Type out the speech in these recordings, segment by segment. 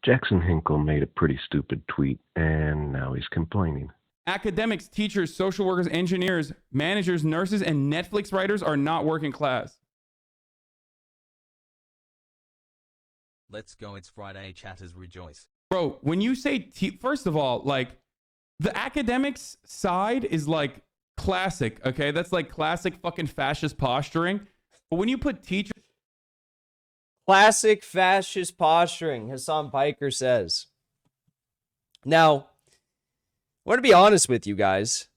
Jackson Hinkle made a pretty stupid tweet, and now he's complaining. Academics, teachers, social workers, engineers, managers, nurses, and Netflix writers are not working class. Let's go, it's Friday, chatters rejoice. Bro, when you say, first of all, like, the academics side is like classic, okay? That's like classic fucking fascist posturing. But when you put teachers... Classic fascist posturing, Hassan Piker says. Now, I want to be honest with you guys.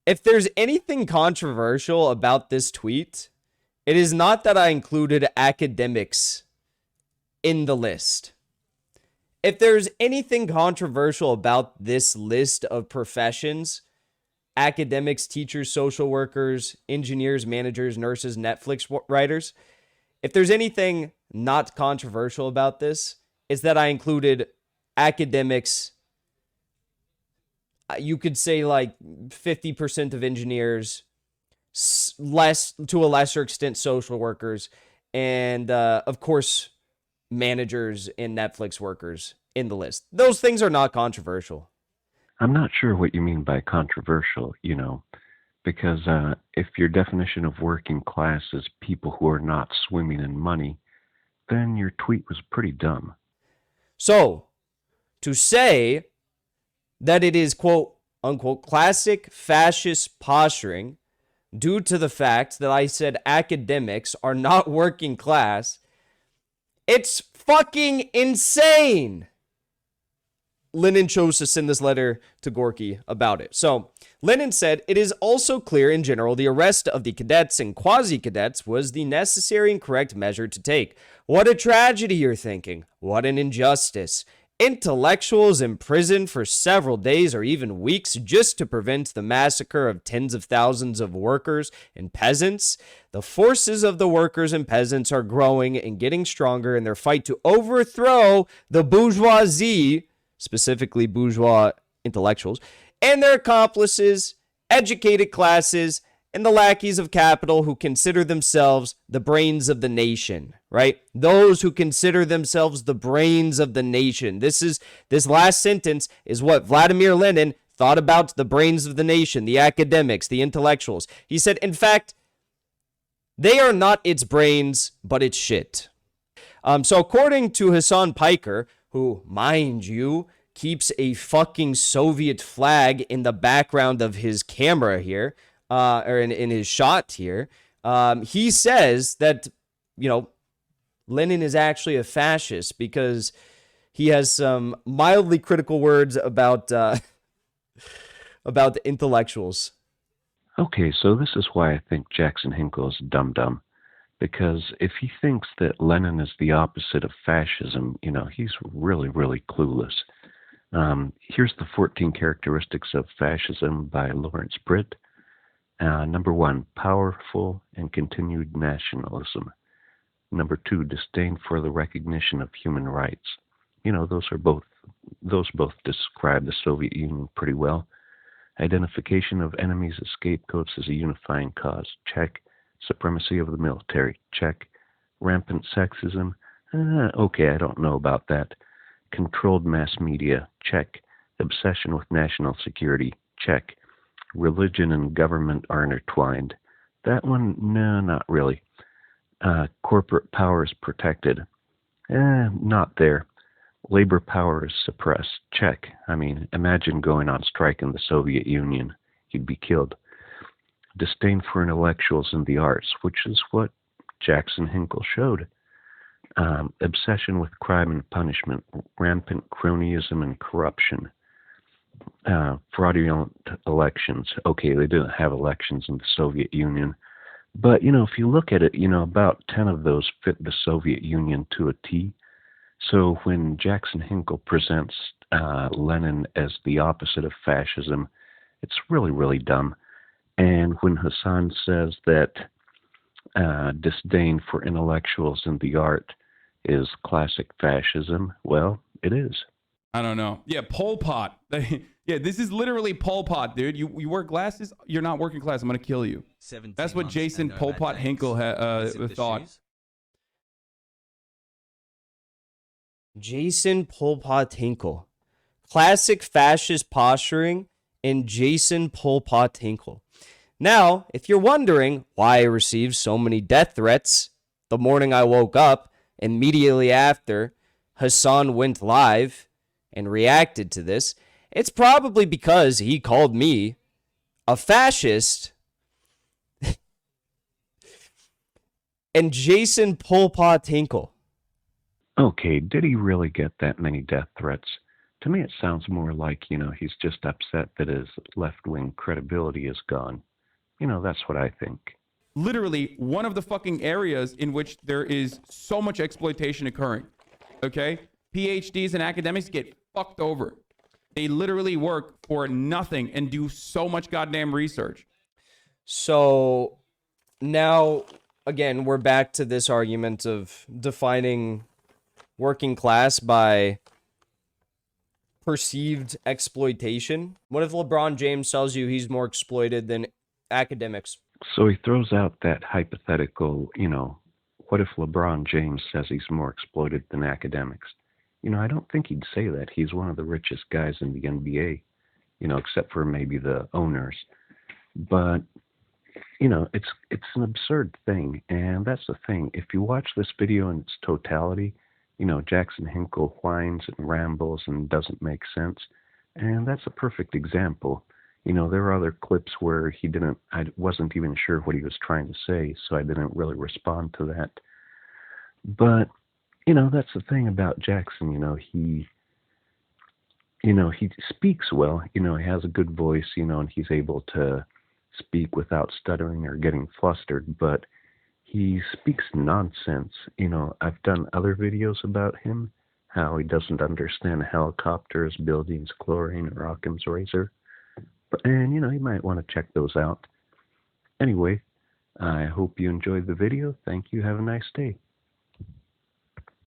If there's anything controversial about this tweet, it is not that I included academics in the list. If there's anything controversial about this list of professions, academics, teachers, social workers, engineers, managers, nurses, Netflix writers, if there's anything not controversial about this, it's that I included academics. You could say like 50% of engineers, less to a lesser extent social workers, and of course managers and Netflix workers in the list. Those things are not controversial. I'm not sure what you mean by controversial, because if your definition of working class is people who are not swimming in money, then your tweet was pretty dumb. So, to say that it is, quote, unquote, classic fascist posturing due to the fact that I said academics are not working class, it's fucking insane. Lennon chose to send this letter to Gorky about it. So, Lennon said, it is also clear in general the arrest of the cadets and quasi-cadets was the necessary and correct measure to take. What a tragedy, you're thinking. What an injustice. Intellectuals imprisoned for several days or even weeks just to prevent the massacre of tens of thousands of workers and peasants. The forces of the workers and peasants are growing and getting stronger in their fight to overthrow the bourgeoisie, specifically bourgeois intellectuals, and their accomplices, educated classes, and the lackeys of capital who consider themselves the brains of the nation, right? Those who consider themselves the brains of the nation. This last sentence is what Vladimir Lenin thought about the brains of the nation, the academics, the intellectuals. He said, in fact, they are not its brains, but its shit. So according to Hassan Piker, who, mind you, keeps a fucking Soviet flag in the background of his camera here, or in his shot here, he says that, Lenin is actually a fascist because he has some mildly critical words about the intellectuals. Okay, so this is why I think Jackson Hinkle is dumb. Because if he thinks that Lenin is the opposite of fascism, he's really, really clueless. Here's the 14 characteristics of fascism by Lawrence Britt. Number 1, powerful and continued nationalism. Number 2, disdain for the recognition of human rights. Those both describe the Soviet Union pretty well. Identification of enemies as scapegoats as a unifying cause. Check. Supremacy of the military. Check. Rampant sexism. Okay, I don't know about that. Controlled mass media. Check. Obsession with national security. Check. Religion and government are intertwined. That one, no, not really. Corporate power is protected. Not there. Labor power is suppressed. Check. Imagine going on strike in the Soviet Union. You'd be killed. Disdain for intellectuals and the arts, which is what Jackson Hinkle showed. Obsession with crime and punishment. Rampant cronyism and corruption. Fraudulent elections. Okay, they didn't have elections in the Soviet Union. But, if you look at it, about 10 of those fit the Soviet Union to a T. So when Jackson Hinkle presents Lenin as the opposite of fascism, it's really, really dumb. And when Hassan says that disdain for intellectuals and the art is classic fascism, well, it is. I don't know. Yeah, Pol Pot. Yeah, this is literally Pol Pot, dude. You wear glasses, you're not working class. I'm going to kill you. That's what Jason Pol Pot Hinkle thought. Jason Pol Pot Hinkle. Classic fascist posturing and Jason Pol Pot Hinkle. Now, if you're wondering why I received so many death threats the morning I woke up, immediately after Hassan went live and reacted to this, it's probably because he called me a fascist and Jason Pol Pot Hinkle. Okay, did he really get that many death threats? To me, it sounds more like, he's just upset that his left-wing credibility is gone. That's what I think. Literally one of the fucking areas in which there is so much exploitation occurring. Okay? PhDs and academics get fucked over. They literally work for nothing and do so much goddamn research. So now, again, we're back to this argument of defining working class by perceived exploitation. What if LeBron James tells you he's more exploited than academics? So he throws out that hypothetical, what if LeBron James says he's more exploited than academics? I don't think he'd say that. He's one of the richest guys in the NBA, except for maybe the owners. But, it's an absurd thing. And that's the thing. If you watch this video in its totality, Jackson Hinkle whines and rambles and doesn't make sense. And that's a perfect example. There are other clips where I wasn't even sure what he was trying to say, so I didn't really respond to that. But, that's the thing about Jackson, he speaks well, he has a good voice, and he's able to speak without stuttering or getting flustered, but he speaks nonsense. I've done other videos about him, how he doesn't understand helicopters, buildings, chlorine, or Occam's razor. And, you might want to check those out. Anyway, I hope you enjoyed the video. Thank you. Have a nice day.